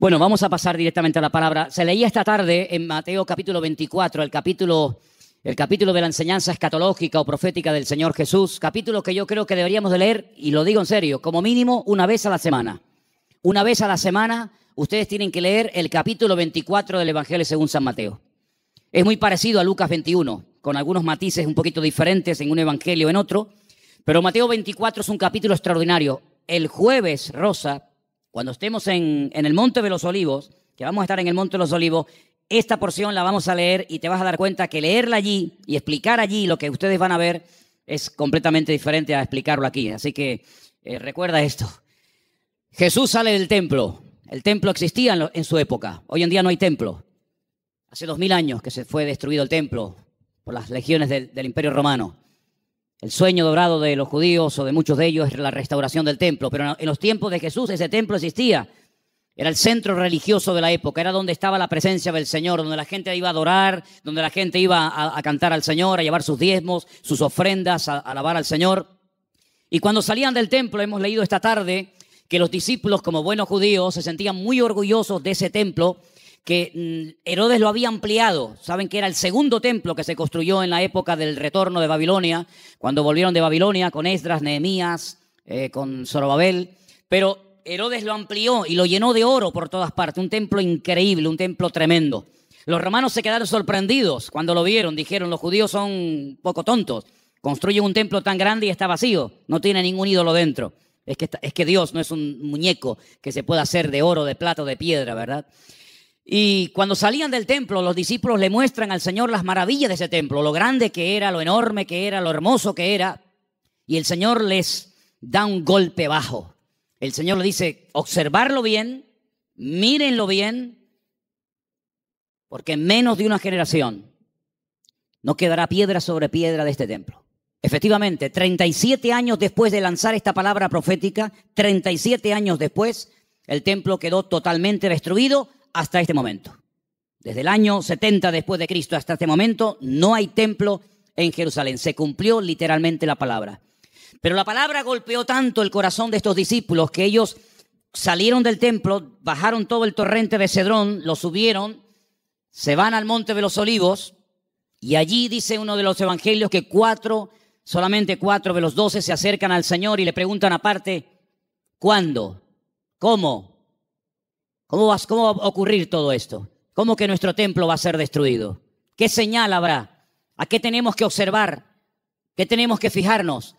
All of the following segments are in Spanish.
Bueno, vamos a pasar directamente a la palabra. Se leía esta tarde en Mateo capítulo 24, el capítulo de la enseñanza escatológica o profética del Señor Jesús, capítulo que yo creo que deberíamos de leer, y lo digo en serio, como mínimo una vez a la semana. Una vez a la semana ustedes tienen que leer el capítulo 24 del Evangelio según San Mateo. Es muy parecido a Lucas 21, con algunos matices un poquito diferentes en un evangelio o en otro, pero Mateo 24 es un capítulo extraordinario. El jueves, Rosa, cuando estemos en el Monte de los Olivos, que vamos a estar en el Monte de los Olivos, esta porción la vamos a leer y te vas a dar cuenta que leerla allí y explicar allí lo que ustedes van a ver es completamente diferente a explicarlo aquí. Así que recuerda esto. Jesús sale del templo. El templo existía en su época. Hoy en día no hay templo. Hace 2000 años que se fue destruido el templo por las legiones del Imperio Romano. El sueño dorado de los judíos o de muchos de ellos es la restauración del templo. Pero en los tiempos de Jesús ese templo existía. Era el centro religioso de la época. Era donde estaba la presencia del Señor, donde la gente iba a adorar, donde la gente iba a cantar al Señor, a llevar sus diezmos, sus ofrendas, a alabar al Señor. Y cuando salían del templo, hemos leído esta tarde que los discípulos, como buenos judíos, se sentían muy orgullosos de ese templo, que Herodes lo había ampliado. Saben que era el segundo templo que se construyó en la época del retorno de Babilonia, cuando volvieron de Babilonia con Esdras, Nehemías, con Zorobabel. Pero Herodes lo amplió y lo llenó de oro por todas partes. Un templo increíble, un templo tremendo. Los romanos se quedaron sorprendidos cuando lo vieron. Dijeron, los judíos son un poco tontos. Construyen un templo tan grande y está vacío. No tiene ningún ídolo dentro. Es que Dios no es un muñeco que se pueda hacer de oro, de plata o de piedra, ¿verdad? Y cuando salían del templo, los discípulos le muestran al Señor las maravillas de ese templo, lo grande que era, lo enorme que era, lo hermoso que era. Y el Señor les da un golpe bajo. El Señor le dice, observarlo bien, mírenlo bien, porque en menos de una generación no quedará piedra sobre piedra de este templo. Efectivamente, 37 años después de lanzar esta palabra profética, 37 años después, el templo quedó totalmente destruido hasta este momento. Desde el año 70 después de Cristo hasta este momento, no hay templo en Jerusalén. Se cumplió literalmente la palabra. Pero la palabra golpeó tanto el corazón de estos discípulos que ellos salieron del templo, bajaron todo el torrente de Cedrón, lo subieron, se van al Monte de los Olivos y allí dice uno de los evangelios que solamente 4 de los 12 se acercan al Señor y le preguntan aparte, ¿cuándo? ¿Cómo? ¿Cómo va a ocurrir todo esto? ¿Cómo que nuestro templo va a ser destruido? ¿Qué señal habrá? ¿A qué tenemos que observar? ¿Qué tenemos que fijarnos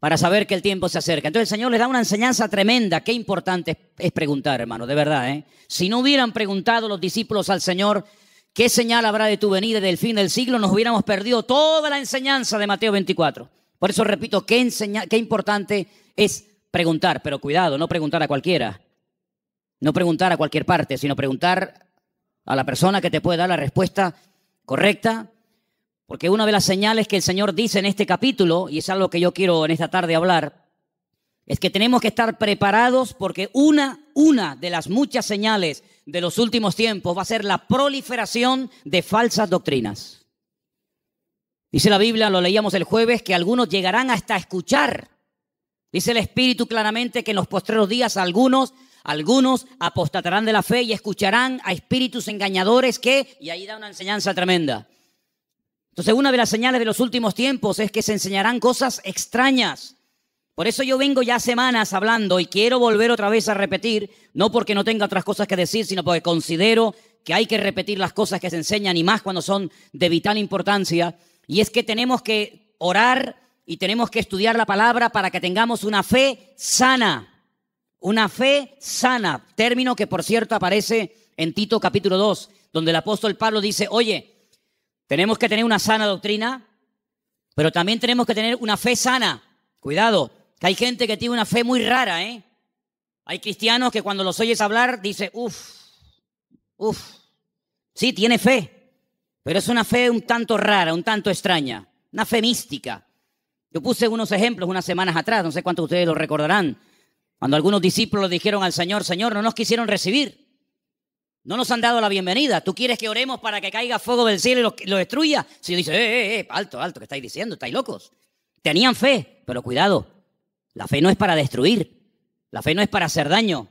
para saber que el tiempo se acerca? Entonces el Señor les da una enseñanza tremenda. Qué importante es preguntar, hermano, de verdad, ¿eh? Si no hubieran preguntado los discípulos al Señor, ¿qué señal habrá de tu venida y del fin del siglo? Nos hubiéramos perdido toda la enseñanza de Mateo 24. Por eso repito, qué importante es preguntar. Pero cuidado, no preguntar a cualquiera. No preguntar a cualquier parte, sino preguntar a la persona que te puede dar la respuesta correcta. Porque una de las señales que el Señor dice en este capítulo, y es algo que yo quiero en esta tarde hablar, es que tenemos que estar preparados porque una de las muchas señales de los últimos tiempos va a ser la proliferación de falsas doctrinas. Dice la Biblia, lo leíamos el jueves, que algunos llegarán hasta escuchar. Dice el Espíritu claramente que en los postreros días algunos apostatarán de la fe y escucharán a espíritus engañadores y ahí da una enseñanza tremenda. Entonces, una de las señales de los últimos tiempos es que se enseñarán cosas extrañas. Por eso yo vengo ya semanas hablando y quiero volver otra vez a repetir, no porque no tenga otras cosas que decir, sino porque considero que hay que repetir las cosas que se enseñan y más cuando son de vital importancia. Y es que tenemos que orar y tenemos que estudiar la palabra para que tengamos una fe sana. Una fe sana, término que por cierto aparece en Tito capítulo 2, donde el apóstol Pablo dice, oye, tenemos que tener una sana doctrina, pero también tenemos que tener una fe sana. Cuidado, que hay gente que tiene una fe muy rara, ¿eh? Hay cristianos que cuando los oyes hablar, dice, sí, tiene fe, pero es una fe un tanto rara, un tanto extraña, una fe mística. Yo puse unos ejemplos unas semanas atrás, no sé cuántos de ustedes lo recordarán, cuando algunos discípulos dijeron al Señor, Señor, no nos quisieron recibir, no nos han dado la bienvenida. ¿Tú quieres que oremos para que caiga fuego del cielo y lo destruya? Si dice, alto, ¿qué estáis diciendo? ¿Estáis locos? Tenían fe, pero cuidado, la fe no es para destruir, la fe no es para hacer daño,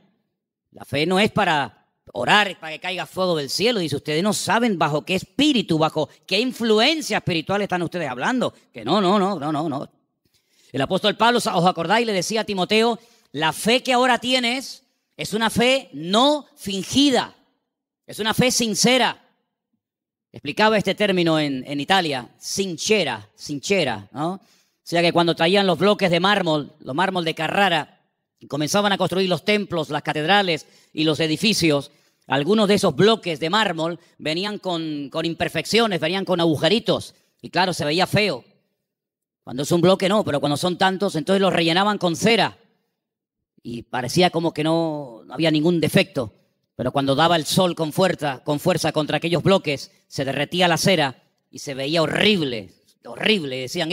la fe no es para orar para que caiga fuego del cielo. Dice, ustedes no saben bajo qué espíritu, bajo qué influencia espiritual están ustedes hablando. Que no. El apóstol Pablo, ¿os acordáis? Le decía a Timoteo, la fe que ahora tienes es una fe no fingida, es una fe sincera. Explicaba este término en Italia, sincera, ¿no? O sea que cuando traían los bloques de mármol, los mármol de Carrara, y comenzaban a construir los templos, las catedrales y los edificios, algunos de esos bloques de mármol venían con imperfecciones, venían con agujeritos. Y claro, se veía feo. Cuando es un bloque no, pero cuando son tantos, entonces los rellenaban con cera. Y parecía como que no había ningún defecto. Pero cuando daba el sol con fuerza contra aquellos bloques, se derretía la cera y se veía horrible. Decían,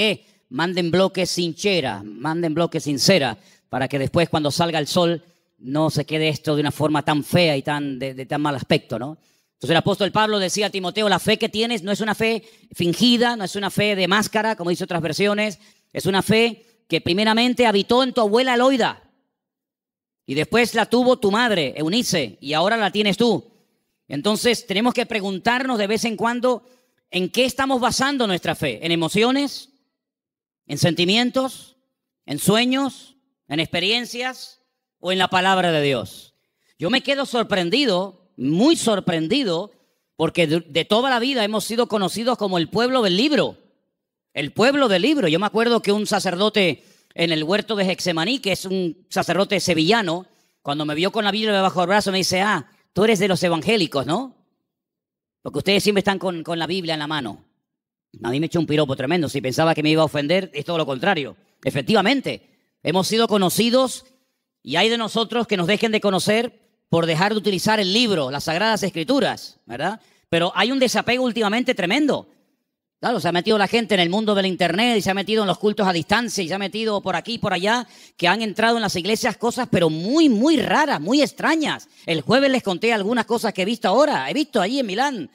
manden bloques sin cera, manden bloques sin cera, para que después cuando salga el sol no se quede esto de una forma tan fea y de tan mal aspecto, ¿no? Entonces el apóstol Pablo decía a Timoteo, la fe que tienes no es una fe fingida, no es una fe de máscara, como dice otras versiones, es una fe que primeramente habitó en tu abuela Loida y después la tuvo tu madre, Eunice, y ahora la tienes tú. Entonces tenemos que preguntarnos de vez en cuando en qué estamos basando nuestra fe, en emociones, en sentimientos, en sueños, en experiencias o en la palabra de Dios. Yo me quedo sorprendido, muy sorprendido, porque de toda la vida hemos sido conocidos como el pueblo del libro. El pueblo del libro. Yo me acuerdo que un sacerdote en el huerto de Getsemaní, que es un sacerdote sevillano, cuando me vio con la Biblia debajo del brazo me dice, tú eres de los evangélicos, ¿no? Porque ustedes siempre están con la Biblia en la mano. A mí me echó un piropo tremendo. Si pensaba que me iba a ofender, es todo lo contrario. Efectivamente, hemos sido conocidos y hay de nosotros que nos dejen de conocer por dejar de utilizar el libro, las Sagradas Escrituras, ¿verdad? Pero hay un desapego últimamente tremendo. Claro, se ha metido la gente en el mundo del internet y se ha metido en los cultos a distancia y se ha metido por aquí y por allá, que han entrado en las iglesias cosas pero muy, muy raras, muy extrañas. El jueves les conté algunas cosas que he visto ahora. He visto allí en Milán,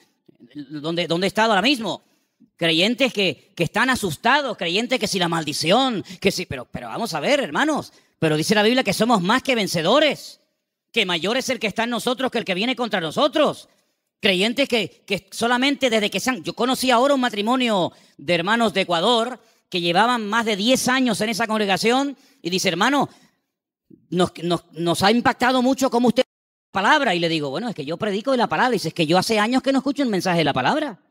donde he estado ahora mismo. Creyentes que están asustados, creyentes que si la maldición, que si, pero vamos a ver, hermanos, pero dice la Biblia que somos más que vencedores, que mayor es el que está en nosotros que el que viene contra nosotros. Creyentes que solamente desde que sean... Yo conocí ahora un matrimonio de hermanos de Ecuador que llevaban más de 10 años en esa congregación y dice, hermano, nos ha impactado mucho cómo usted la palabra. Y le digo, bueno, es que yo predico de la palabra. Y dice, es que yo hace años que no escucho un mensaje de la palabra.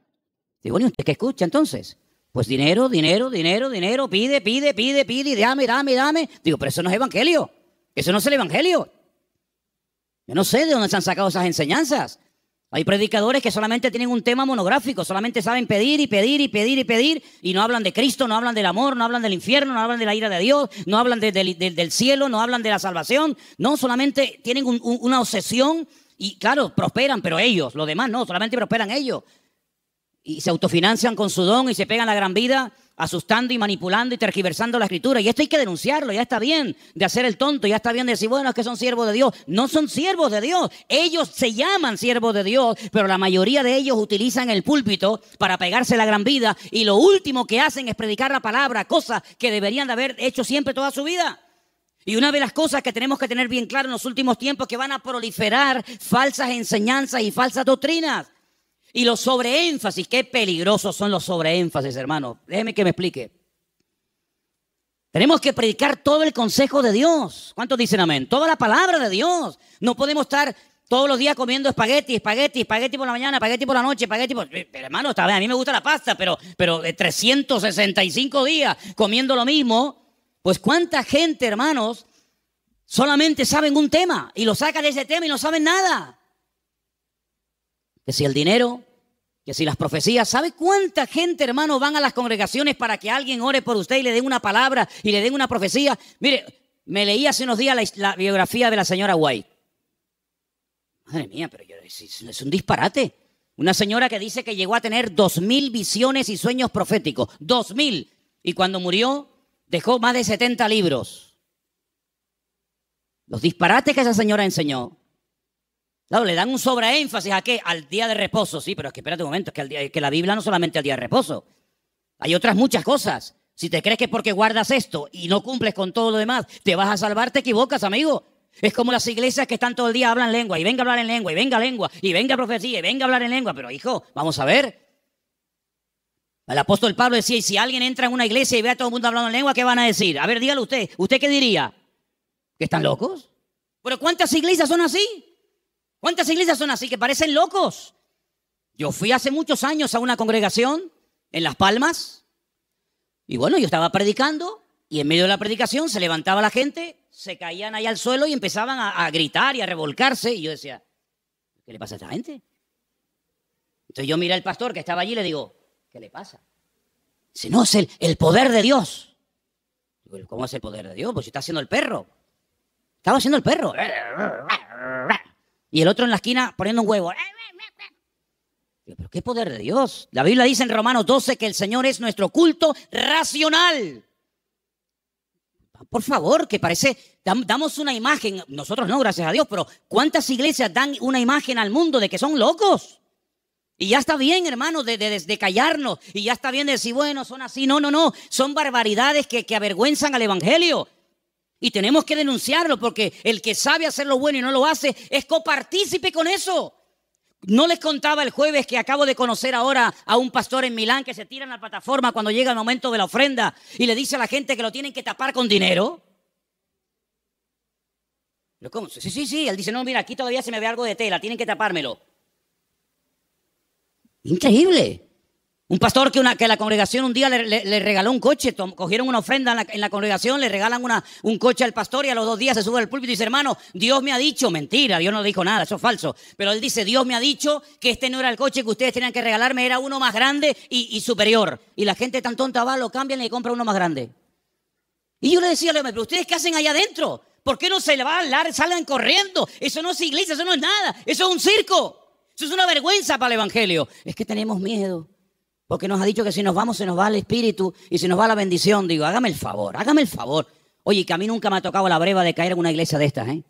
Digo, bueno, ¿y usted qué escucha entonces? Pues dinero, pide, y dame. Digo, pero eso no es evangelio. Eso no es el evangelio. Yo no sé de dónde se han sacado esas enseñanzas. Hay predicadores que solamente tienen un tema monográfico, solamente saben pedir y no hablan de Cristo, no hablan del amor, no hablan del infierno, no hablan de la ira de Dios, no hablan del cielo, no hablan de la salvación. No, solamente tienen una obsesión y claro, prosperan, pero ellos, los demás no, solamente prosperan ellos. Y se autofinancian con su don y se pegan la gran vida asustando y manipulando y tergiversando la escritura. Y esto hay que denunciarlo, ya está bien de hacer el tonto, ya está bien de decir, bueno, es que son siervos de Dios. No son siervos de Dios, ellos se llaman siervos de Dios, pero la mayoría de ellos utilizan el púlpito para pegarse la gran vida y lo último que hacen es predicar la palabra, cosa que deberían de haber hecho siempre toda su vida. Y una de las cosas que tenemos que tener bien claro en los últimos tiempos es que van a proliferar falsas enseñanzas y falsas doctrinas. Y los sobreénfasis, qué peligrosos son los sobreénfasis, hermano. Déjeme que me explique. Tenemos que predicar todo el consejo de Dios. ¿Cuántos dicen amén? Toda la palabra de Dios. No podemos estar todos los días comiendo espagueti por la mañana, espagueti por la noche, Pero, hermano, está bien, a mí me gusta la pasta, pero 365 días comiendo lo mismo. Pues cuánta gente, hermanos, solamente saben un tema y lo sacan de ese tema y no saben nada. Que si el dinero, que si las profecías. ¿Sabe cuánta gente, hermano, van a las congregaciones para que alguien ore por usted y le den una palabra y le den una profecía? Mire, me leí hace unos días la biografía de la señora White. Madre mía, pero es un disparate. Una señora que dice que llegó a tener 2000 visiones y sueños proféticos. 2000. Y cuando murió, dejó más de 70 libros. Los disparates que esa señora enseñó. Claro, le dan un sobreénfasis ¿a qué? Al día de reposo. Sí, pero es que espérate un momento, es que la Biblia no solamente al día de reposo. Hay otras muchas cosas. Si te crees que porque guardas esto y no cumples con todo lo demás, te vas a salvar, te equivocas, amigo. Es como las iglesias que están todo el día hablan lengua, y venga a hablar en lengua, y venga profecía, y venga a hablar en lengua. Pero hijo, vamos a ver. El apóstol Pablo decía, y si alguien entra en una iglesia y ve a todo el mundo hablando en lengua, ¿qué van a decir? A ver, dígalo usted. ¿Usted qué diría? ¿Que están locos? ¿Pero cuántas iglesias son así? ¿Cuántas iglesias son así que parecen locos? Yo fui hace muchos años a una congregación en Las Palmas. Y bueno, yo estaba predicando y en medio de la predicación se levantaba la gente, se caían ahí al suelo y empezaban a gritar y a revolcarse. Y yo decía, ¿qué le pasa a esta gente? Entonces yo miré al pastor que estaba allí y le digo, ¿qué le pasa? Dice, no, es el poder de Dios. Digo, ¿cómo es el poder de Dios? Pues si está haciendo el perro. Estaba haciendo el perro. Y el otro en la esquina poniendo un huevo. ¿Pero qué poder de Dios? La Biblia dice en Romanos 12 que el Señor es nuestro culto racional. Por favor, que parece, damos una imagen, nosotros no, gracias a Dios, pero ¿cuántas iglesias dan una imagen al mundo de que son locos? Y ya está bien, hermano, de callarnos. Y ya está bien de decir, bueno, son así. No, son barbaridades que avergüenzan al evangelio. Y tenemos que denunciarlo porque el que sabe hacer lo bueno y no lo hace es copartícipe con eso. No les contaba el jueves que acabo de conocer ahora a un pastor en Milán que se tira en la plataforma cuando llega el momento de la ofrenda y le dice a la gente que lo tienen que tapar con dinero. ¿Cómo? Sí. Él dice, no, mira, aquí todavía se me ve algo de tela, tienen que tapármelo. Increíble. Un pastor que la congregación un día le regaló un coche, cogieron una ofrenda en la congregación, le regalan un coche al pastor y a los 2 días se sube al púlpito y dice, hermano, Dios me ha dicho, mentira, Dios no dijo nada, eso es falso, pero él dice, Dios me ha dicho que este no era el coche que ustedes tenían que regalarme, era uno más grande y superior. Y la gente tan tonta va, lo cambian y le compra uno más grande. Y yo le decía, pero ¿ustedes qué hacen allá adentro? ¿Por qué no se le va a hablar, salgan corriendo? Eso no es iglesia, eso no es nada, eso es un circo. Eso es una vergüenza para el evangelio. Es que tenemos miedo. Porque nos ha dicho que si nos vamos se nos va el espíritu y se nos va la bendición. Digo, hágame el favor. Oye, que a mí nunca me ha tocado la breva de caer en una iglesia de estas, ¿eh?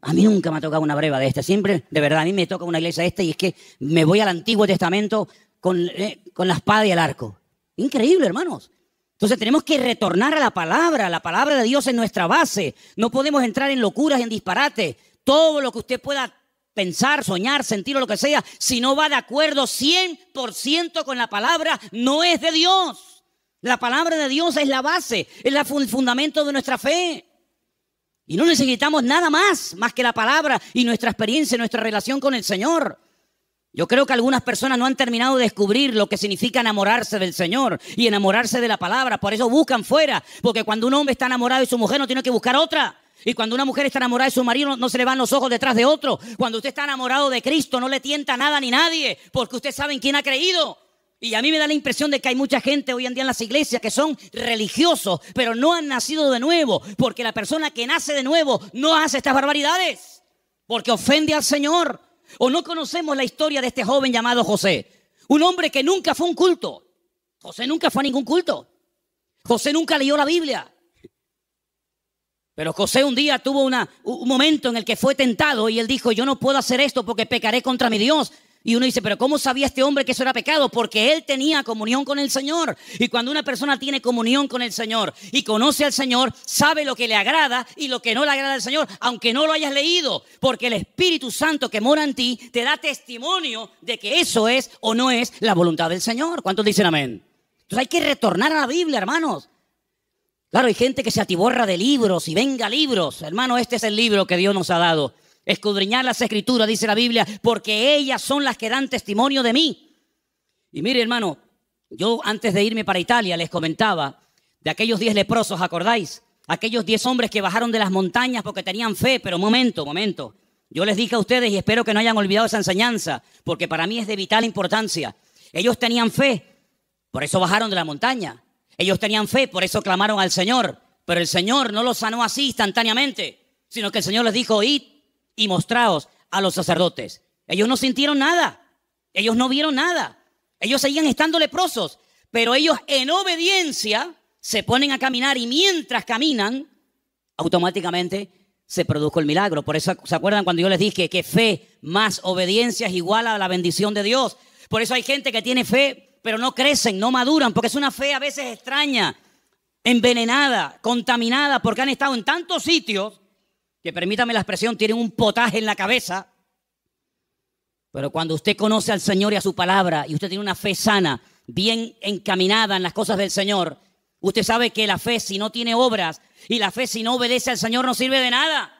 A mí nunca me ha tocado una breva de estas. Siempre, de verdad, a mí me toca una iglesia de estas y es que me voy al Antiguo Testamento con la espada y el arco. Increíble, hermanos. Entonces tenemos que retornar a la palabra de Dios es nuestra base. No podemos entrar en locuras, en disparates. Todo lo que usted pueda pensar, soñar, sentir o lo que sea, si no va de acuerdo 100% con la palabra, no es de Dios. La palabra de Dios es la base, es el fundamento de nuestra fe. Y no necesitamos nada más que la palabra y nuestra experiencia, nuestra relación con el Señor. Yo creo que algunas personas no han terminado de descubrir lo que significa enamorarse del Señor y enamorarse de la palabra. Por eso buscan fuera, porque cuando un hombre está enamorado de su mujer no tiene que buscar otra. Y cuando una mujer está enamorada de su marido no se le van los ojos detrás de otro. Cuando usted está enamorado de Cristo no le tienta nada ni nadie, porque usted sabe en quién ha creído. Y a mí me da la impresión de que hay mucha gente hoy en día en las iglesias que son religiosos, pero no han nacido de nuevo, porque la persona que nace de nuevo no hace estas barbaridades, porque ofende al Señor. O no conocemos la historia de este joven llamado José, un hombre que nunca fue a un culto. José nunca fue a ningún culto. José nunca leyó la Biblia. Pero José un día tuvo un momento en el que fue tentado y él dijo, yo no puedo hacer esto porque pecaré contra mi Dios. Y uno dice, pero ¿cómo sabía este hombre que eso era pecado? Porque él tenía comunión con el Señor. Y cuando una persona tiene comunión con el Señor y conoce al Señor, sabe lo que le agrada y lo que no le agrada al Señor, aunque no lo hayas leído. Porque el Espíritu Santo que mora en ti te da testimonio de que eso es o no es la voluntad del Señor. ¿Cuántos dicen amén? Entonces hay que retornar a la Biblia, hermanos. Claro, hay gente que se atiborra de libros y venga libros. Hermano, este es el libro que Dios nos ha dado. Escudriñar las Escrituras, dice la Biblia, porque ellas son las que dan testimonio de mí. Y mire, hermano, yo antes de irme para Italia les comentaba de aquellos 10 leprosos, ¿acordáis? Aquellos 10 hombres que bajaron de las montañas porque tenían fe. Pero momento. Yo les dije a ustedes y espero que no hayan olvidado esa enseñanza, porque para mí es de vital importancia. Ellos tenían fe, por eso bajaron de la montaña. Ellos tenían fe, por eso clamaron al Señor. Pero el Señor no los sanó así instantáneamente, sino que el Señor les dijo, id y mostraos a los sacerdotes. Ellos no sintieron nada. Ellos no vieron nada. Ellos seguían estando leprosos. Pero ellos en obediencia se ponen a caminar y mientras caminan, automáticamente se produjo el milagro. Por eso, ¿se acuerdan cuando yo les dije que fe más obediencia es igual a la bendición de Dios? Por eso hay gente que tiene fe, pero no crecen, no maduran, porque es una fe a veces extraña, envenenada, contaminada, porque han estado en tantos sitios que permítame la expresión, tienen un potaje en la cabeza. Pero cuando usted conoce al Señor y a su palabra y usted tiene una fe sana, bien encaminada en las cosas del Señor, usted sabe que la fe si no tiene obras y la fe si no obedece al Señor no sirve de nada.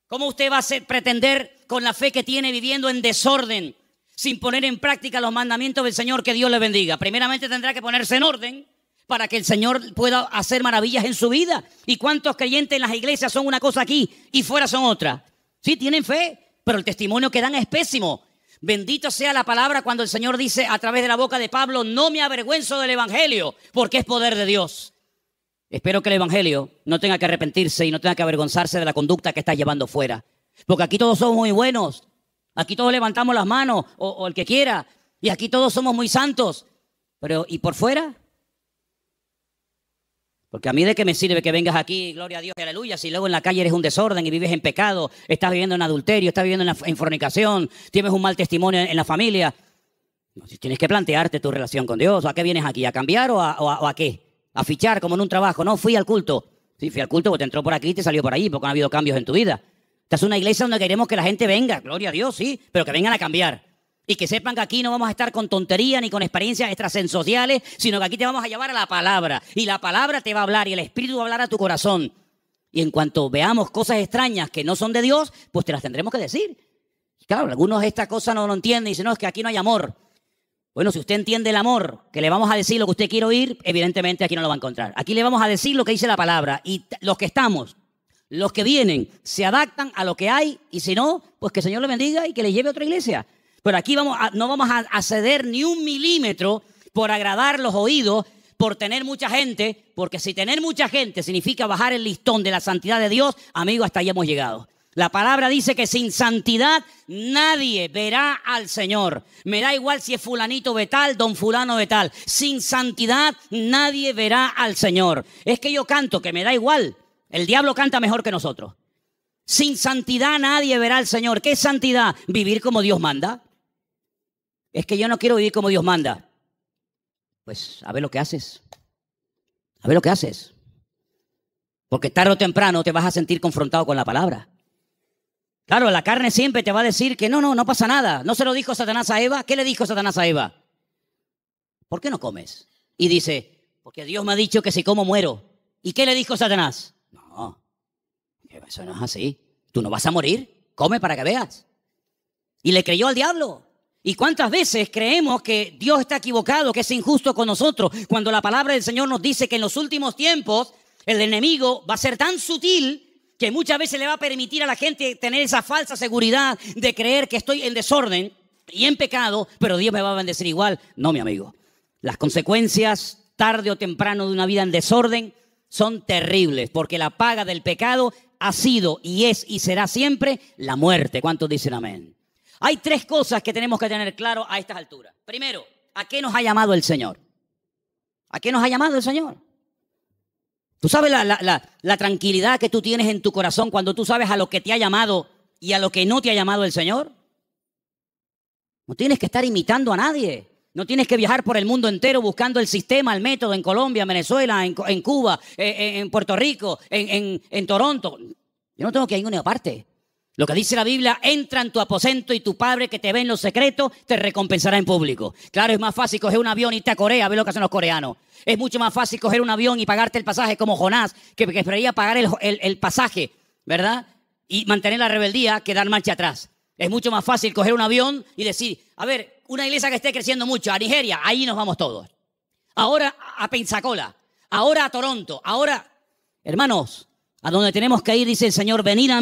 ¿Cómo usted va a pretender con la fe que tiene viviendo en desorden, sin poner en práctica los mandamientos del Señor? Que Dios le bendiga. Primeramente tendrá que ponerse en orden para que el Señor pueda hacer maravillas en su vida. ¿Y cuántos creyentes en las iglesias son una cosa aquí y fuera son otra? Sí, tienen fe, pero el testimonio que dan es pésimo. Bendito sea la palabra cuando el Señor dice a través de la boca de Pablo: no me avergüenzo del evangelio, porque es poder de Dios. Espero que el evangelio no tenga que arrepentirse y no tenga que avergonzarse de la conducta que está llevando fuera. Porque aquí todos somos muy buenos. Aquí todos levantamos las manos, o el que quiera. Y aquí todos somos muy santos. Pero, ¿y por fuera? Porque a mí de qué me sirve que vengas aquí, gloria a Dios y aleluya, si luego en la calle eres un desorden y vives en pecado, estás viviendo en adulterio, estás viviendo en fornicación, tienes un mal testimonio en la familia. Tienes que plantearte tu relación con Dios. ¿A qué vienes aquí? ¿A cambiar o a qué? ¿A fichar como en un trabajo? No, fui al culto. Sí, fui al culto porque te entró por aquí y te salió por allí, porque no ha habido cambios en tu vida. Esta es una iglesia donde queremos que la gente venga, gloria a Dios, sí, pero que vengan a cambiar. Y que sepan que aquí no vamos a estar con tontería ni con experiencias extrasensoriales, sino que aquí te vamos a llevar a la palabra. Y la palabra te va a hablar y el Espíritu va a hablar a tu corazón. Y en cuanto veamos cosas extrañas que no son de Dios, pues te las tendremos que decir. Claro, algunos de estas cosas no lo entienden y dicen: no, es que aquí no hay amor. Bueno, si usted entiende el amor, que le vamos a decir lo que usted quiere oír, evidentemente aquí no lo va a encontrar. Aquí le vamos a decir lo que dice la palabra. Y los que estamos, los que vienen, se adaptan a lo que hay. Y si no, pues que el Señor le bendiga y que le lleve a otra iglesia. Pero aquí no vamos a ceder ni un milímetro por agradar los oídos, por tener mucha gente. Porque si tener mucha gente significa bajar el listón de la santidad de Dios, amigo, hasta ahí hemos llegado. La palabra dice que sin santidad nadie verá al Señor. Me da igual si es fulanito de tal, don fulano de tal. Sin santidad nadie verá al Señor. Es que yo canto, que me da igual. El diablo canta mejor que nosotros. Sin santidad nadie verá al Señor. ¿Qué es santidad? Vivir como Dios manda. Es que yo no quiero vivir como Dios manda. Pues a ver lo que haces. A ver lo que haces. Porque tarde o temprano te vas a sentir confrontado con la palabra. Claro, la carne siempre te va a decir que no pasa nada. ¿No se lo dijo Satanás a Eva? ¿Qué le dijo Satanás a Eva? ¿Por qué no comes? Y dice: porque Dios me ha dicho que si como muero. ¿Y qué le dijo Satanás? No, eso no es así. Tú no vas a morir. Come para que veas. Y le creyó al diablo. ¿Y cuántas veces creemos que Dios está equivocado, que es injusto con nosotros, cuando la palabra del Señor nos dice que en los últimos tiempos el enemigo va a ser tan sutil que muchas veces le va a permitir a la gente tener esa falsa seguridad de creer que estoy en desorden y en pecado, pero Dios me va a bendecir igual? No, mi amigo. Las consecuencias, tarde o temprano, de una vida en desorden son terribles, porque la paga del pecado ha sido y es y será siempre la muerte. ¿Cuántos dicen amén? Hay tres cosas que tenemos que tener claro a estas alturas. Primero, ¿a qué nos ha llamado el Señor? ¿A qué nos ha llamado el Señor? ¿Tú sabes la tranquilidad que tú tienes en tu corazón cuando tú sabes a lo que te ha llamado y a lo que no te ha llamado el Señor? No tienes que estar imitando a nadie. No tienes que viajar por el mundo entero buscando el sistema, el método en Colombia, en Venezuela, en Cuba, en Puerto Rico, en Toronto. Yo no tengo que ir a ninguna parte. Lo que dice la Biblia: entra en tu aposento y tu Padre que te ve en lo secreto te recompensará en público. Claro, es más fácil coger un avión y irte a Corea a ver lo que hacen los coreanos. Es mucho más fácil coger un avión y pagarte el pasaje como Jonás, que preferiría pagar el pasaje, ¿verdad? Y mantener la rebeldía que dar marcha atrás. Es mucho más fácil coger un avión y decir: a ver, una iglesia que esté creciendo mucho, a Nigeria, ahí nos vamos todos. Ahora a Pensacola, ahora a Toronto, ahora, hermanos, a donde tenemos que ir, dice el Señor: venid a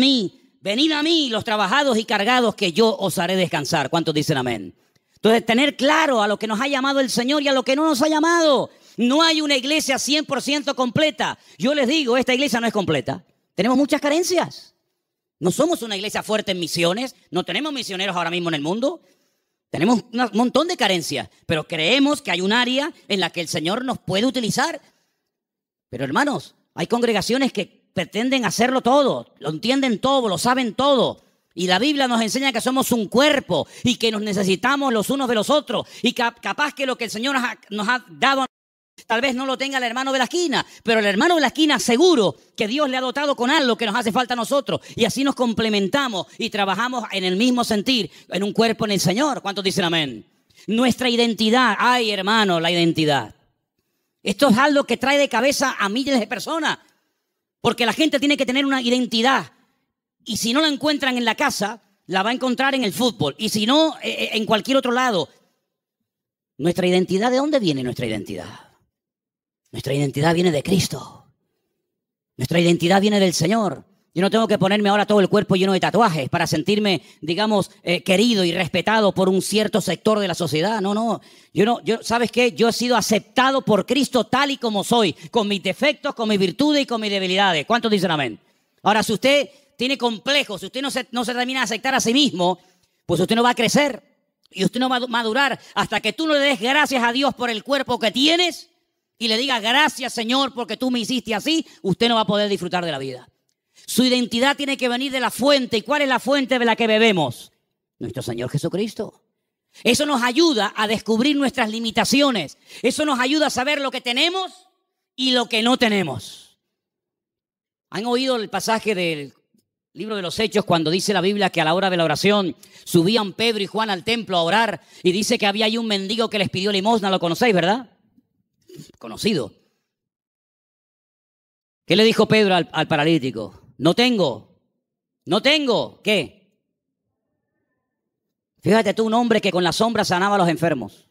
mí los trabajados y cargados, que yo os haré descansar. ¿Cuántos dicen amén? Entonces, tener claro a lo que nos ha llamado el Señor y a lo que no nos ha llamado. No hay una iglesia 100% completa. Yo les digo, esta iglesia no es completa. Tenemos muchas carencias. No somos una iglesia fuerte en misiones. No tenemos misioneros ahora mismo en el mundo. Tenemos un montón de carencias. Pero creemos que hay un área en la que el Señor nos puede utilizar. Pero hermanos, hay congregaciones que pretenden hacerlo todo, lo entienden todo, lo saben todo. Y la Biblia nos enseña que somos un cuerpo y que nos necesitamos los unos de los otros. Y capaz que lo que el Señor nos ha dado Tal vez no lo tenga el hermano de la esquina, pero el hermano de la esquina seguro que Dios le ha dotado con algo que nos hace falta a nosotros. Y así nos complementamos y trabajamos en el mismo sentir, en un cuerpo en el Señor. ¿Cuántos dicen amén? Nuestra identidad. Ay, hermano, la identidad. Esto es algo que trae de cabeza a miles de personas. Porque la gente tiene que tener una identidad. Y si no la encuentran en la casa, la va a encontrar en el fútbol. Y si no, en cualquier otro lado. Nuestra identidad, ¿de dónde viene nuestra identidad? Nuestra identidad viene de Cristo. Nuestra identidad viene del Señor. Yo no tengo que ponerme ahora todo el cuerpo lleno de tatuajes para sentirme, digamos, querido y respetado por un cierto sector de la sociedad. No. ¿Sabes qué? Yo he sido aceptado por Cristo tal y como soy, con mis defectos, con mis virtudes y con mis debilidades. ¿Cuántos dicen amén? Ahora, si usted tiene complejos, si usted no se termina de aceptar a sí mismo, pues usted no va a crecer y usted no va a madurar hasta que tú no le des gracias a Dios por el cuerpo que tienes y le diga gracias, Señor, porque tú me hiciste así, usted no va a poder disfrutar de la vida. Su identidad tiene que venir de la fuente. ¿Y cuál es la fuente de la que bebemos? Nuestro Señor Jesucristo. Eso nos ayuda a descubrir nuestras limitaciones. Eso nos ayuda a saber lo que tenemos y lo que no tenemos. ¿Han oído el pasaje del libro de los Hechos cuando dice la Biblia que a la hora de la oración subían Pedro y Juan al templo a orar y dice que había ahí un mendigo que les pidió limosna? Lo conocéis, ¿verdad? Conocido. ¿Qué le dijo Pedro al paralítico? No tengo. ¿Qué? Fíjate tú, un hombre que con la sombra sanaba a los enfermos.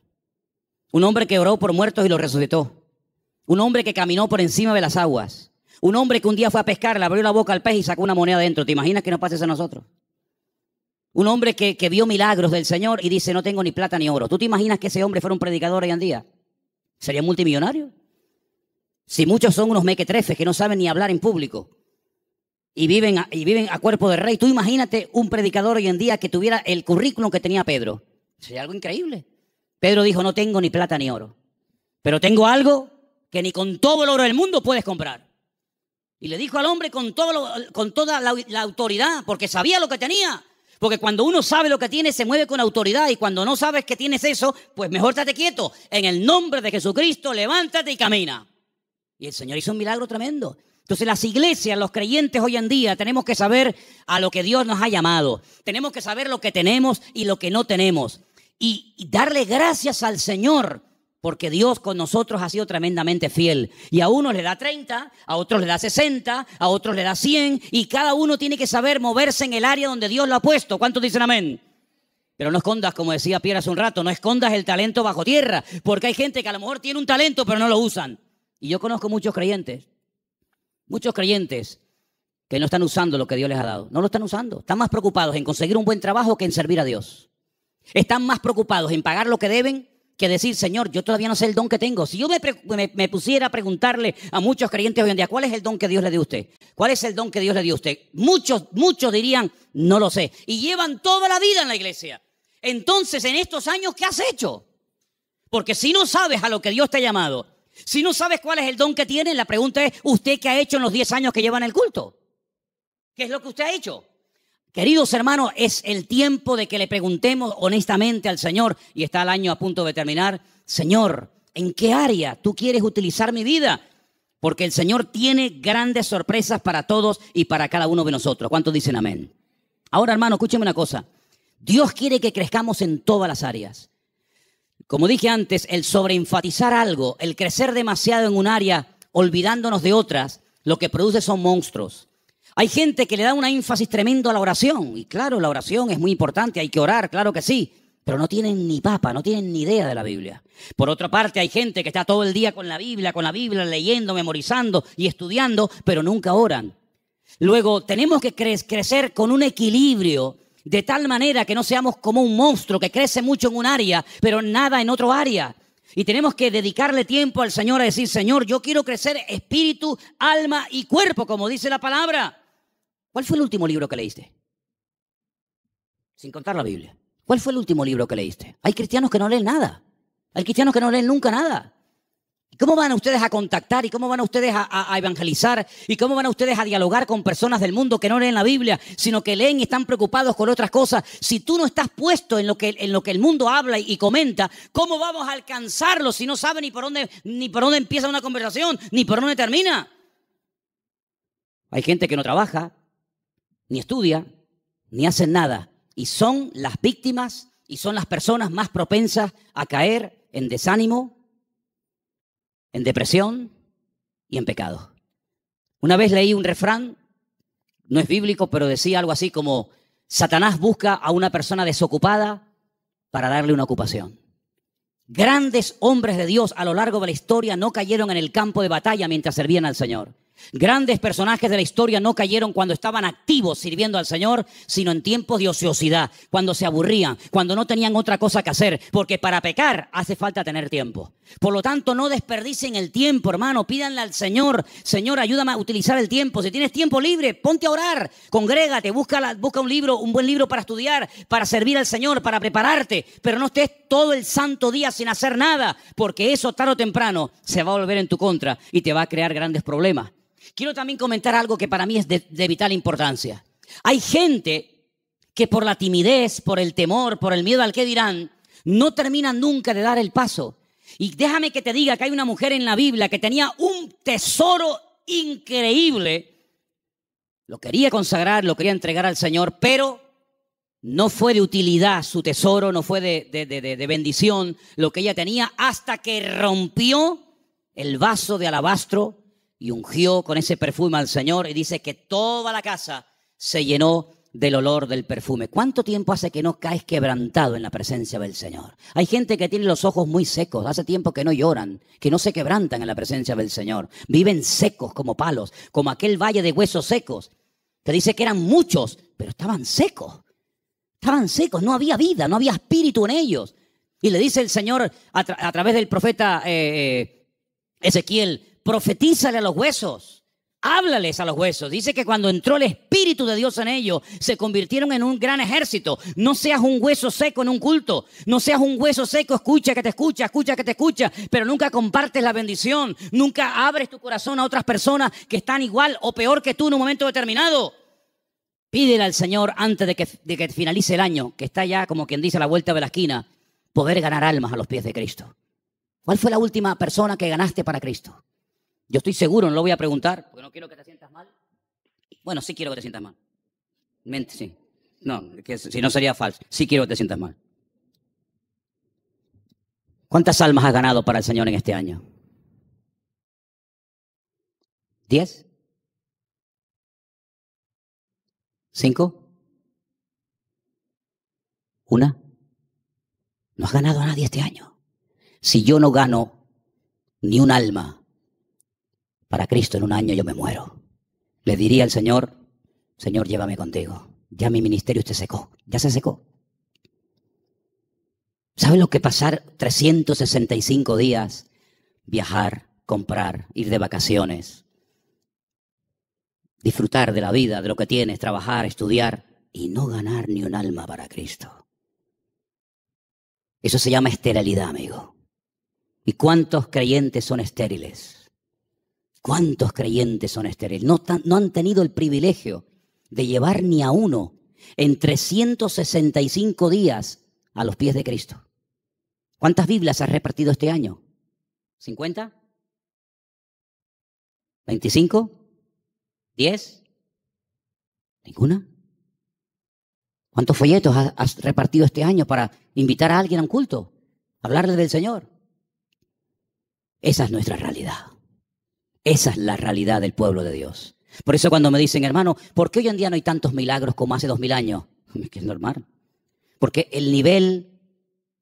Un hombre que oró por muertos y los resucitó. Un hombre que caminó por encima de las aguas. Un hombre que un día fue a pescar, le abrió la boca al pez y sacó una moneda dentro. ¿Te imaginas que nos pase eso a nosotros? Un hombre que vio milagros del Señor y dice, no tengo ni plata ni oro. ¿Tú te imaginas que ese hombre fuera un predicador hoy en día? ¿Sería multimillonario? Si muchos son unos mequetrefes que no saben ni hablar en público y viven a cuerpo de rey, tú imagínate un predicador hoy en día que tuviera el currículum que tenía Pedro. Sería algo increíble. Pedro dijo, no tengo ni plata ni oro, pero tengo algo que ni con todo el oro del mundo puedes comprar. Y le dijo al hombre con toda la autoridad, porque sabía lo que tenía. Porque cuando uno sabe lo que tiene, se mueve con autoridad. Y cuando no sabes que tienes eso, pues mejor estate quieto. En el nombre de Jesucristo, levántate y camina. Y el Señor hizo un milagro tremendo. Entonces las iglesias, los creyentes hoy en día, tenemos que saber a lo que Dios nos ha llamado. Tenemos que saber lo que tenemos y lo que no tenemos. Y darle gracias al Señor, porque Dios con nosotros ha sido tremendamente fiel. Y a unos le da 30, a otros le da 60, a otros le da 100. Y cada uno tiene que saber moverse en el área donde Dios lo ha puesto. ¿Cuántos dicen amén? Pero no escondas, como decía Pierre hace un rato, no escondas el talento bajo tierra. Porque hay gente que a lo mejor tiene un talento, pero no lo usan. Y yo conozco muchos creyentes que no están usando lo que Dios les ha dado. No lo están usando. Están más preocupados en conseguir un buen trabajo que en servir a Dios. Están más preocupados en pagar lo que deben que decir, Señor, yo todavía no sé el don que tengo. Si yo me pusiera a preguntarle a muchos creyentes hoy en día, ¿cuál es el don que Dios le dio a usted? ¿Cuál es el don que Dios le dio a usted? Muchos dirían, no lo sé. Y llevan toda la vida en la iglesia. Entonces, en estos años, ¿qué has hecho? Porque si no sabes a lo que Dios te ha llamado, si no sabes cuál es el don que tienes, la pregunta es, ¿usted qué ha hecho en los 10 años que lleva en el culto? ¿Qué es lo que usted ha hecho? Queridos hermanos, es el tiempo de que le preguntemos honestamente al Señor, y está el año a punto de terminar, Señor, ¿en qué área tú quieres utilizar mi vida? Porque el Señor tiene grandes sorpresas para todos y para cada uno de nosotros. ¿Cuántos dicen amén? Ahora, hermano, escúcheme una cosa. Dios quiere que crezcamos en todas las áreas. Como dije antes, el sobreenfatizar algo, el crecer demasiado en un área, olvidándonos de otras, lo que produce son monstruos. Hay gente que le da un énfasis tremendo a la oración. Y claro, la oración es muy importante, hay que orar, claro que sí. Pero no tienen ni papa, no tienen ni idea de la Biblia. Por otra parte, hay gente que está todo el día con la Biblia, leyendo, memorizando y estudiando, pero nunca oran. Luego, tenemos que crecer con un equilibrio, de tal manera que no seamos como un monstruo que crece mucho en un área, pero nada en otro área. Y tenemos que dedicarle tiempo al Señor a decir, Señor, yo quiero crecer espíritu, alma y cuerpo, como dice la palabra. ¿Cuál fue el último libro que leíste? Sin contar la Biblia. ¿Cuál fue el último libro que leíste? Hay cristianos que no leen nada. Hay cristianos que no leen nunca nada. ¿Cómo van ustedes a contactar y cómo van ustedes a evangelizar y cómo van ustedes a dialogar con personas del mundo que no leen la Biblia, sino que leen y están preocupados con otras cosas? Si tú no estás puesto en lo que el mundo habla y comenta, ¿cómo vamos a alcanzarlo si no sabe ni por dónde empieza una conversación, ni por dónde termina? Hay gente que no trabaja, ni estudia, ni hacen nada, y son las víctimas y son las personas más propensas a caer en desánimo, en depresión y en pecado. Una vez leí un refrán, no es bíblico, pero decía algo así como: Satanás busca a una persona desocupada para darle una ocupación. Grandes hombres de Dios a lo largo de la historia no cayeron en el campo de batalla mientras servían al Señor. Grandes personajes de la historia no cayeron cuando estaban activos sirviendo al Señor, sino en tiempos de ociosidad, cuando se aburrían, cuando no tenían otra cosa que hacer, porque para pecar hace falta tener tiempo. Por lo tanto, no desperdicien el tiempo, hermano. Pídanle al Señor: Señor, ayúdame a utilizar el tiempo. Si tienes tiempo libre, ponte a orar, congrégate, busca un libro, un buen libro para estudiar, para servir al Señor, para prepararte, pero no estés todo el santo día sin hacer nada, porque eso tarde o temprano se va a volver en tu contra y te va a crear grandes problemas. Quiero también comentar algo que para mí es de vital importancia. Hay gente que por la timidez, por el temor, por el miedo al qué dirán, no terminan nunca de dar el paso. Y déjame que te diga que hay una mujer en la Biblia que tenía un tesoro increíble. Lo quería consagrar, lo quería entregar al Señor, pero no fue de utilidad su tesoro, no fue de bendición lo que ella tenía, hasta que rompió el vaso de alabastro y ungió con ese perfume al Señor, y dice que toda la casa se llenó del olor del perfume. ¿Cuánto tiempo hace que no caes quebrantado en la presencia del Señor? Hay gente que tiene los ojos muy secos, hace tiempo que no lloran, que no se quebrantan en la presencia del Señor. Viven secos como palos, como aquel valle de huesos secos. Te dice que eran muchos, pero estaban secos. Estaban secos, no había vida, no había espíritu en ellos. Y le dice el Señor a través del profeta Ezequiel: profetízale a los huesos, háblales a los huesos. Dice que cuando entró el Espíritu de Dios en ellos, se convirtieron en un gran ejército. No seas un hueso seco en un culto, no seas un hueso seco, escucha que te escucha, escucha que te escucha, pero nunca compartes la bendición, nunca abres tu corazón a otras personas que están igual o peor que tú en un momento determinado. Pídele al Señor antes de que finalice el año, que está ya, como quien dice, a la vuelta de la esquina, poder ganar almas a los pies de Cristo. ¿Cuál fue la última persona que ganaste para Cristo? Yo estoy seguro, no lo voy a preguntar, porque no quiero que te sientas mal. Bueno, sí quiero que te sientas mal. Sí. No, que si no sería falso. Sí quiero que te sientas mal. ¿Cuántas almas has ganado para el Señor en este año? ¿10? ¿5? ¿1? No has ganado a nadie este año. Si yo no gano ni un alma para Cristo en un año, yo me muero. Le diría al Señor: Señor, llévame contigo. Ya mi ministerio se secó. Ya se secó. ¿Sabes lo que pasar 365 días? Viajar, comprar, ir de vacaciones, disfrutar de la vida, de lo que tienes, trabajar, estudiar y no ganar ni un alma para Cristo. Eso se llama esterilidad, amigo. ¿Y cuántos creyentes son estériles? ¿Cuántos creyentes son estériles? No han tenido el privilegio de llevar ni a uno en 365 días a los pies de Cristo. ¿Cuántas Biblias has repartido este año? ¿50? ¿25? ¿10? ¿Ninguna? ¿Cuántos folletos has repartido este año para invitar a alguien a un culto? Hablarle del Señor. Esa es nuestra realidad. Esa es la realidad del pueblo de Dios. Por eso cuando me dicen: hermano, ¿por qué hoy en día no hay tantos milagros como hace 2000 años? Es que es normal. Porque el nivel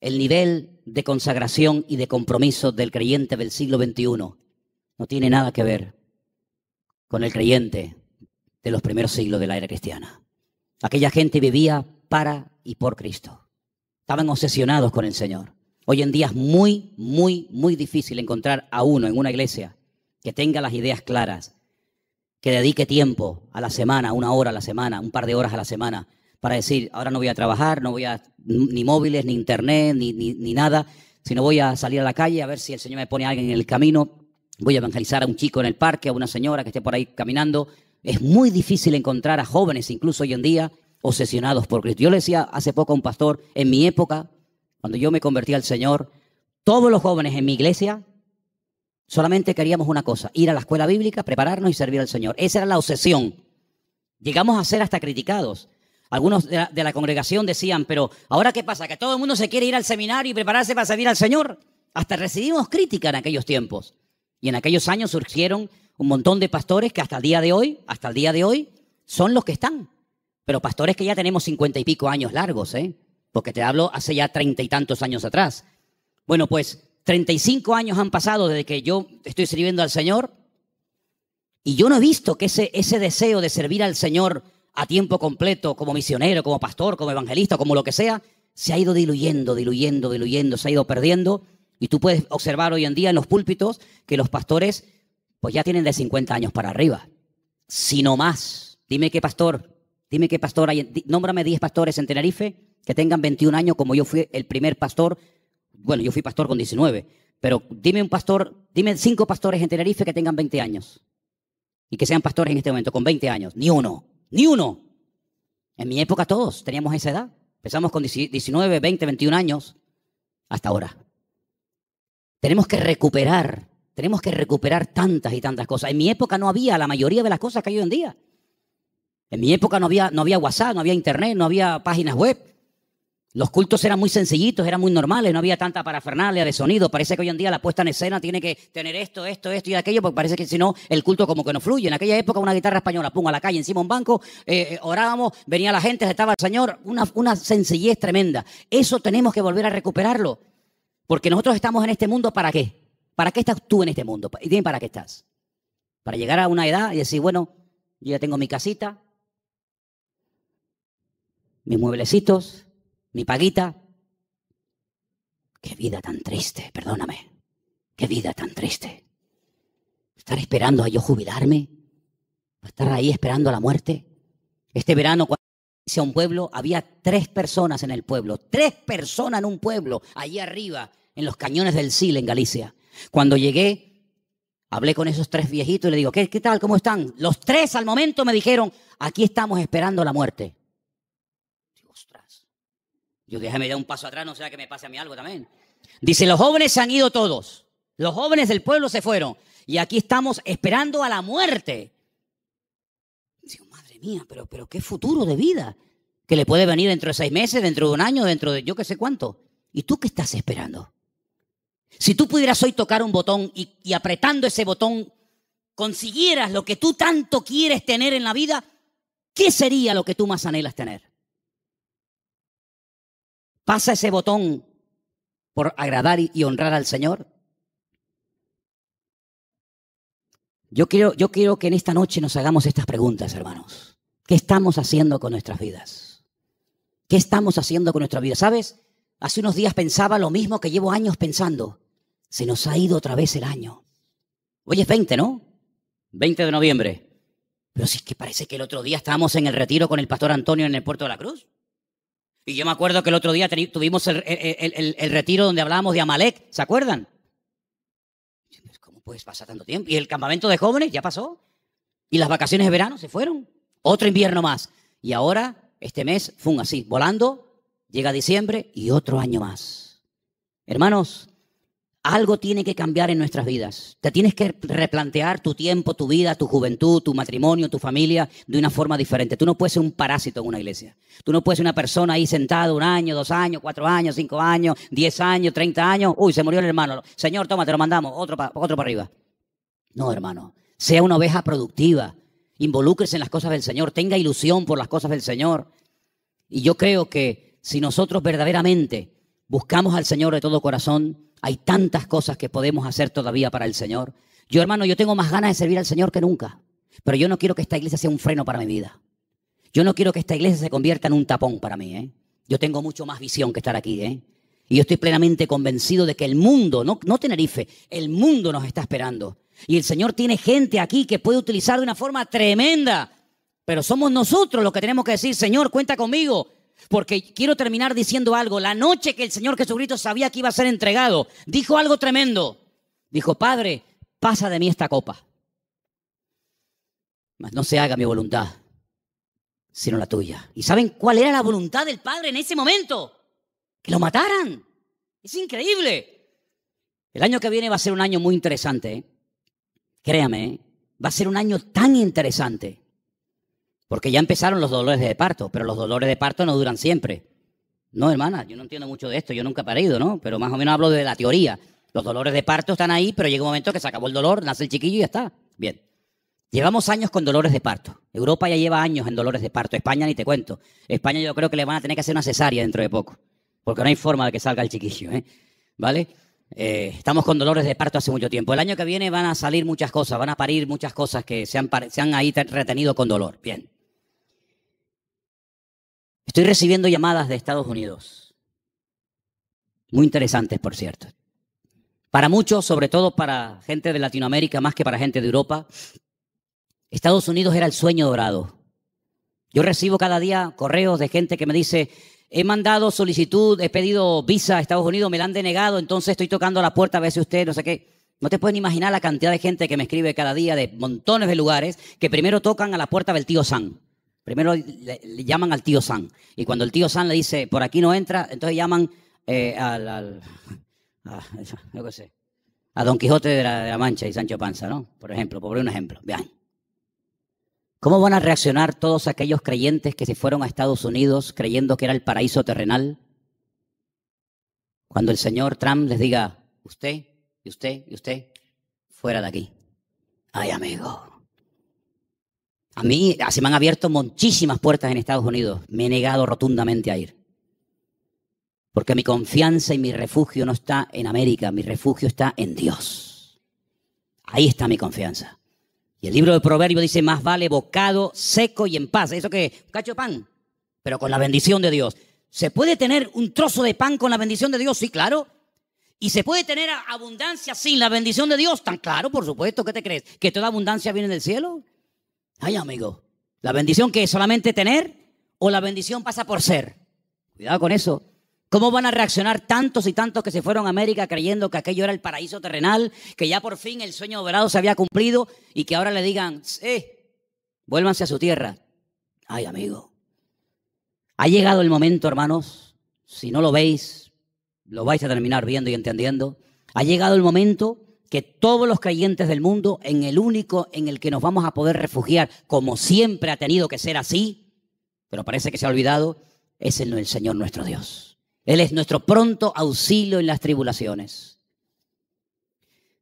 de consagración y de compromiso del creyente del siglo XXI no tiene nada que ver con el creyente de los primeros siglos de la era cristiana. Aquella gente vivía para y por Cristo. Estaban obsesionados con el Señor. Hoy en día es muy, muy, muy difícil encontrar a uno en una iglesia que tenga las ideas claras, que dedique tiempo a la semana, 1 hora a la semana, un par de horas a la semana, para decir: ahora no voy a trabajar, no voy a ni móviles, ni internet, ni nada. si no voy a salir a la calle a ver si el Señor me pone a alguien en el camino. Voy a evangelizar a un chico en el parque, a una señora que esté por ahí caminando. Es muy difícil encontrar a jóvenes, incluso hoy en día, obsesionados por Cristo. Yo le decía hace poco a un pastor, en mi época, cuando yo me convertí al Señor, todos los jóvenes en mi iglesia solamente queríamos una cosa: ir a la escuela bíblica, prepararnos y servir al Señor. Esa era la obsesión. Llegamos a ser hasta criticados. Algunos de la congregación decían, pero ¿ahora qué pasa? ¿Que todo el mundo se quiere ir al seminario y prepararse para servir al Señor? Hasta recibimos crítica en aquellos tiempos. Y en aquellos años surgieron un montón de pastores que hasta el día de hoy, son los que están. Pero pastores que ya tenemos 50 y pico años largos, porque te hablo hace ya 30 y tantos años atrás. Bueno, pues 35 años han pasado desde que yo estoy sirviendo al Señor y yo no he visto que ese deseo de servir al Señor a tiempo completo, como misionero, como pastor, como evangelista, como lo que sea, se ha ido diluyendo, se ha ido perdiendo. Y tú puedes observar hoy en día en los púlpitos que los pastores pues ya tienen de 50 años para arriba, si no más. Dime qué pastor hay, nómbrame 10 pastores en Tenerife que tengan 21 años, como yo fui el primer pastor. Bueno, yo fui pastor con 19, pero dime 5 pastores en Tenerife que tengan 20 años y que sean pastores en este momento con 20 años. Ni uno. En mi época todos teníamos esa edad. Empezamos con 19, 20, 21 años hasta ahora. Tenemos que recuperar tantas y tantas cosas. En mi época no había la mayoría de las cosas que hay hoy en día. En mi época no había WhatsApp, no había internet, no había páginas web. Los cultos eran muy sencillitos, eran muy normales, no había tanta parafernalia de sonido. Parece que hoy en día la puesta en escena tiene que tener esto y aquello, porque parece que si no, el culto como que no fluye. En aquella época una guitarra española, pum, a la calle, encima un banco, orábamos, venía la gente, estaba el Señor, una sencillez tremenda. Eso tenemos que volver a recuperarlo, porque nosotros estamos en este mundo, ¿para qué? ¿Para qué estás tú en este mundo? Y dime, ¿para qué estás? Para llegar a una edad y decir, bueno, yo ya tengo mi casita, mis mueblecitos, mi paguita. Qué vida tan triste, perdóname. Qué vida tan triste. Estar esperando a yo jubilarme, estar ahí esperando a la muerte. Este verano, cuando hice a un pueblo, había 3 personas en el pueblo. 3 personas en un pueblo, allí arriba, en los cañones del Sil, en Galicia. Cuando llegué, hablé con esos 3 viejitos y le digo, ¿qué tal? ¿Cómo están? Los 3 al momento me dijeron, aquí estamos esperando la muerte. Ostras. Yo déjame dar un paso atrás, no sea que me pase a mí algo también. Dice, los jóvenes se han ido todos. Los jóvenes del pueblo se fueron. Y aquí estamos esperando a la muerte. Digo, madre mía, pero qué futuro de vida. Que le puede venir dentro de 6 meses, dentro de un año, dentro de yo qué sé cuánto. ¿Y tú qué estás esperando? Si tú pudieras hoy tocar un botón y apretando ese botón consiguieras lo que tú tanto quieres tener en la vida, ¿qué sería lo que tú más anhelas tener? ¿Pasa ese botón por agradar y honrar al Señor? Yo quiero que en esta noche nos hagamos estas preguntas, hermanos. ¿Qué estamos haciendo con nuestras vidas? ¿Qué estamos haciendo con nuestra vida? ¿Sabes? Hace unos días pensaba lo mismo que llevo años pensando. Se nos ha ido otra vez el año. Hoy es 20, ¿no? 20 de noviembre. Pero sí que parece que el otro día estábamos en el retiro con el pastor Antonio en el Puerto de la Cruz. Y yo me acuerdo que el otro día tuvimos el retiro donde hablábamos de Amalek. ¿Se acuerdan? ¿Cómo puedes pasar tanto tiempo? Y el campamento de jóvenes ya pasó. Y las vacaciones de verano se fueron. Otro invierno más. Y ahora, este mes, así, volando, llega diciembre y otro año más. Hermanos, algo tiene que cambiar en nuestras vidas. Te tienes que replantear tu tiempo, tu vida, tu juventud, tu matrimonio, tu familia de una forma diferente. Tú no puedes ser un parásito en una iglesia. Tú no puedes ser una persona ahí sentada 1 año, 2 años, 4 años, 5 años, 10 años, 30 años. Uy, se murió el hermano. Señor, toma, te lo mandamos. Otro para arriba. No, hermano. Sea una oveja productiva. Involúcrese en las cosas del Señor. Tenga ilusión por las cosas del Señor. Y yo creo que si nosotros verdaderamente buscamos al Señor de todo corazón, hay tantas cosas que podemos hacer todavía para el Señor. Yo, hermano, yo tengo más ganas de servir al Señor que nunca. Pero yo no quiero que esta iglesia sea un freno para mi vida. Yo no quiero que esta iglesia se convierta en un tapón para mí. Yo tengo mucho más visión que estar aquí. Y yo estoy plenamente convencido de que el mundo, no Tenerife, el mundo nos está esperando. Y el Señor tiene gente aquí que puede utilizar de una forma tremenda. Pero somos nosotros los que tenemos que decir, Señor, cuenta conmigo. Porque quiero terminar diciendo algo. La noche que el Señor Jesucristo sabía que iba a ser entregado, dijo algo tremendo. Dijo, Padre, pasa de mí esta copa. Mas no se haga mi voluntad, sino la tuya. ¿Y saben cuál era la voluntad del Padre en ese momento? Que lo mataran. Es increíble. El año que viene va a ser un año muy interesante, ¿eh? Créame, ¿eh? Va a ser un año tan interesante. Porque ya empezaron los dolores de parto, pero los dolores de parto no duran siempre. No, hermana, yo no entiendo mucho de esto, yo nunca he parido, ¿no? Pero más o menos hablo de la teoría. Los dolores de parto están ahí, pero llega un momento que se acabó el dolor, nace el chiquillo y ya está. Bien. Llevamos años con dolores de parto. Europa ya lleva años en dolores de parto. España ni te cuento. España yo creo que le van a tener que hacer una cesárea dentro de poco. Porque no hay forma de que salga el chiquillo, ¿eh? ¿Vale? Estamos con dolores de parto hace mucho tiempo. El año que viene van a salir muchas cosas, van a parir muchas cosas que se han ahí retenido con dolor. Bien. Estoy recibiendo llamadas de Estados Unidos. Muy interesantes, por cierto. Para muchos, sobre todo para gente de Latinoamérica, más que para gente de Europa, Estados Unidos era el sueño dorado. Yo recibo cada día correos de gente que me dice, he mandado solicitud, he pedido visa a Estados Unidos, me la han denegado, entonces estoy tocando a la puerta a ver si usted, no sé qué. No te pueden imaginar la cantidad de gente que me escribe cada día de montones de lugares que primero tocan a la puerta del tío Sam. Primero le llaman al tío Sam. Y cuando el tío Sam le dice, por aquí no entra, entonces llaman yo qué sé, a Don Quijote de la Mancha y Sancho Panza, ¿no? Por ejemplo, por un ejemplo. Vean. ¿Cómo van a reaccionar todos aquellos creyentes que se fueron a Estados Unidos creyendo que era el paraíso terrenal? Cuando el señor Trump les diga, usted, y usted, y usted, fuera de aquí. Ay, amigo. A mí se me han abierto muchísimas puertas en Estados Unidos. Me he negado rotundamente a ir. Porque mi confianza y mi refugio no está en América, mi refugio está en Dios. Ahí está mi confianza. Y el libro de Proverbios dice, más vale bocado seco y en paz. ¿Eso qué es? Un cacho de pan, pero con la bendición de Dios. ¿Se puede tener un trozo de pan con la bendición de Dios? Sí, claro. ¿Y se puede tener abundancia sin la bendición de Dios? Tan claro, por supuesto. ¿Qué te crees? ¿Que toda abundancia viene del cielo? Ay, amigo. ¿La bendición qué es? ¿Solamente tener? ¿O la bendición pasa por ser? Cuidado con eso. ¿Cómo van a reaccionar tantos y tantos que se fueron a América creyendo que aquello era el paraíso terrenal, que ya por fin el sueño dorado se había cumplido y que ahora le digan, vuélvanse a su tierra? Ay, amigo. Ha llegado el momento, hermanos, si no lo veis, lo vais a terminar viendo y entendiendo. Ha llegado el momento que todos los creyentes del mundo, en el único en el que nos vamos a poder refugiar, como siempre ha tenido que ser así, pero parece que se ha olvidado, es en el Señor nuestro Dios. Él es nuestro pronto auxilio en las tribulaciones.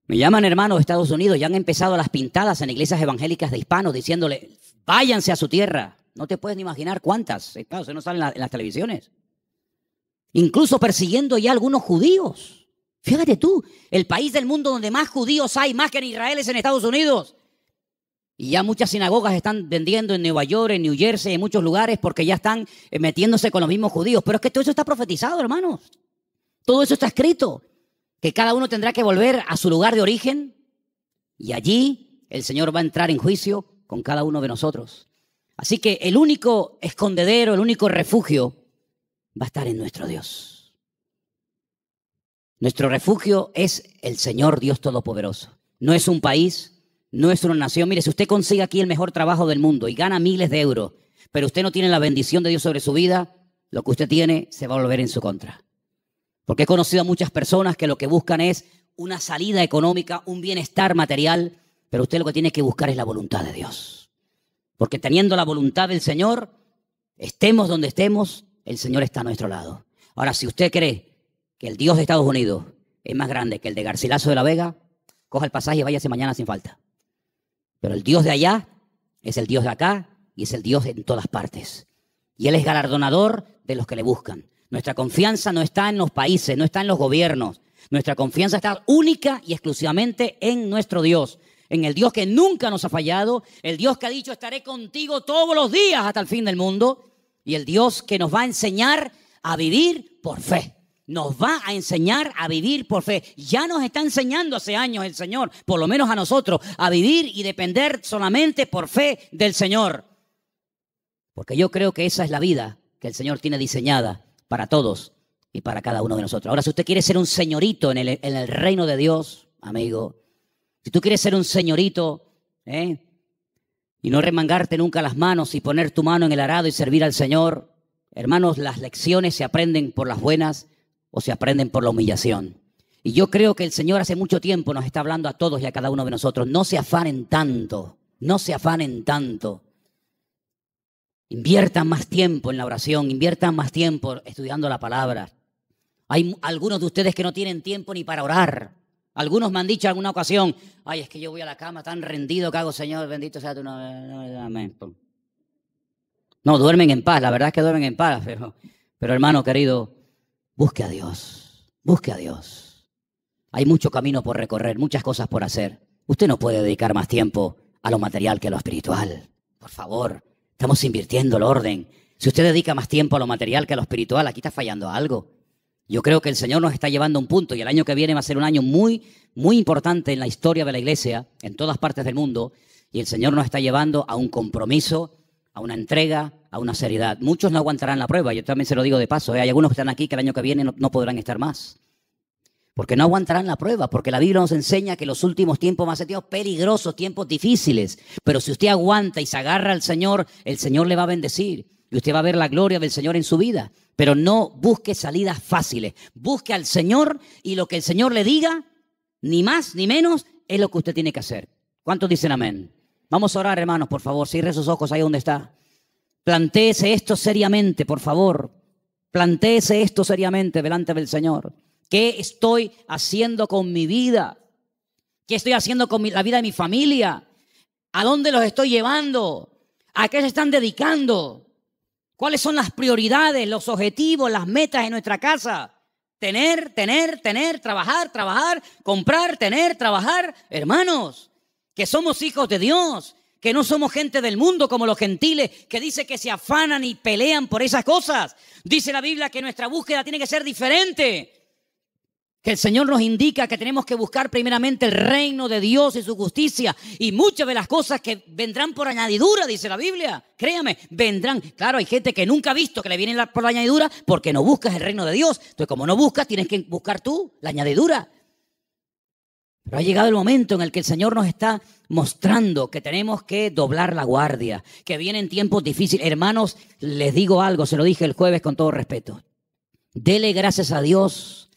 Me llaman hermanos de Estados Unidos, ya han empezado las pintadas en iglesias evangélicas de hispanos diciéndole, váyanse a su tierra. No te puedes ni imaginar cuántas. Claro, eso no sale en las televisiones. Incluso persiguiendo ya a algunos judíos. Fíjate tú, el país del mundo donde más judíos hay, más que en Israel, es en Estados Unidos. Y ya muchas sinagogas están vendiendo en Nueva York, en New Jersey, en muchos lugares, porque ya están metiéndose con los mismos judíos. Pero es que todo eso está profetizado, hermanos. Todo eso está escrito. Que cada uno tendrá que volver a su lugar de origen. Y allí el Señor va a entrar en juicio con cada uno de nosotros. Así que el único escondedero, el único refugio va a estar en nuestro Dios. Nuestro refugio es el Señor Dios Todopoderoso. No es un país. No es una nación. Mire, si usted consigue aquí el mejor trabajo del mundo y gana miles de euros, pero usted no tiene la bendición de Dios sobre su vida, lo que usted tiene se va a volver en su contra. Porque he conocido a muchas personas que lo que buscan es una salida económica, un bienestar material, pero usted lo que tiene que buscar es la voluntad de Dios. Porque teniendo la voluntad del Señor, estemos donde estemos, el Señor está a nuestro lado. Ahora, si usted cree que el Dios de Estados Unidos es más grande que el de Garcilaso de la Vega, coja el pasaje y váyase mañana sin falta. Pero el Dios de allá es el Dios de acá y es el Dios en todas partes. Y Él es galardonador de los que le buscan. Nuestra confianza no está en los países, no está en los gobiernos. Nuestra confianza está única y exclusivamente en nuestro Dios. En el Dios que nunca nos ha fallado. El Dios que ha dicho, estaré contigo todos los días hasta el fin del mundo. Y el Dios que nos va a enseñar a vivir por fe. Nos va a enseñar a vivir por fe. Ya nos está enseñando hace años el Señor, por lo menos a nosotros, a vivir y depender solamente por fe del Señor. Porque yo creo que esa es la vida que el Señor tiene diseñada para todos y para cada uno de nosotros. Ahora, si usted quiere ser un señorito en el reino de Dios, amigo, si tú quieres ser un señorito, y no remangarte nunca las manos y poner tu mano en el arado y servir al Señor, hermanos, las lecciones se aprenden por las buenas o se aprenden por la humillación. Y yo creo que el Señor hace mucho tiempo nos está hablando a todos y a cada uno de nosotros. No se afanen tanto, no se afanen tanto. Inviertan más tiempo en la oración, inviertan más tiempo estudiando la palabra. Hay algunos de ustedes que no tienen tiempo ni para orar. Algunos me han dicho en alguna ocasión, ay, es que yo voy a la cama tan rendido que hago, Señor, bendito sea tu nombre. Amén. No, duermen en paz, la verdad es que duermen en paz, pero hermano querido, busque a Dios, busque a Dios. Hay mucho camino por recorrer, muchas cosas por hacer. Usted no puede dedicar más tiempo a lo material que a lo espiritual. Por favor, estamos invirtiendo el orden. Si usted dedica más tiempo a lo material que a lo espiritual, aquí está fallando algo. Yo creo que el Señor nos está llevando a un punto y el año que viene va a ser un año muy, muy importante en la historia de la iglesia, en todas partes del mundo, y el Señor nos está llevando a un compromiso, a una entrega, a una seriedad. Muchos no aguantarán la prueba, yo también se lo digo de paso, hay algunos que están aquí que el año que viene no podrán estar más, porque no aguantarán la prueba, porque la Biblia nos enseña que los últimos tiempos van a ser tiempos peligrosos, tiempos difíciles, pero si usted aguanta y se agarra al Señor, el Señor le va a bendecir. Y usted va a ver la gloria del Señor en su vida. Pero no busque salidas fáciles. Busque al Señor y lo que el Señor le diga, ni más ni menos, es lo que usted tiene que hacer. ¿Cuántos dicen amén? Vamos a orar, hermanos, por favor. Cierre sus ojos ahí donde está. Plantéese esto seriamente, por favor. Plantéese esto seriamente delante del Señor. ¿Qué estoy haciendo con mi vida? ¿Qué estoy haciendo con la vida de mi familia? ¿A dónde los estoy llevando? ¿A qué se están dedicando? ¿Cuáles son las prioridades, los objetivos, las metas en nuestra casa? Tener, trabajar, comprar, trabajar. Hermanos, que somos hijos de Dios, que no somos gente del mundo como los gentiles, que dice que se afanan y pelean por esas cosas. Dice la Biblia que nuestra búsqueda tiene que ser diferente. Que el Señor nos indica que tenemos que buscar primeramente el reino de Dios y su justicia. Y muchas de las cosas que vendrán por añadidura, dice la Biblia. Créame, vendrán. Claro, hay gente que nunca ha visto que le vienen por la añadidura porque no buscas el reino de Dios. Entonces, como no buscas, tienes que buscar tú la añadidura. Pero ha llegado el momento en el que el Señor nos está mostrando que tenemos que doblar la guardia, que vienen tiempos difíciles. Hermanos, les digo algo, se lo dije el jueves con todo respeto. Dele gracias a Dios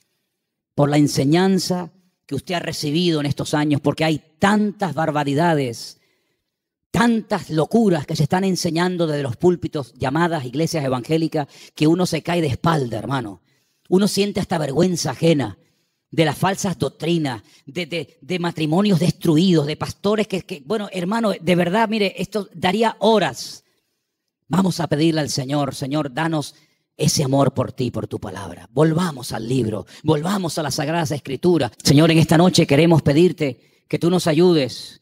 por la enseñanza que usted ha recibido en estos años, porque hay tantas barbaridades, tantas locuras que se están enseñando desde los púlpitos llamadas iglesias evangélicas, que uno se cae de espalda, hermano. Uno siente hasta vergüenza ajena de las falsas doctrinas, de matrimonios destruidos, de pastores bueno, hermano, de verdad, mire, esto daría horas. Vamos a pedirle al Señor, Señor, danos ese amor por ti, por tu palabra. Volvamos al libro, volvamos a las Sagradas Escrituras. Señor, en esta noche queremos pedirte que tú nos ayudes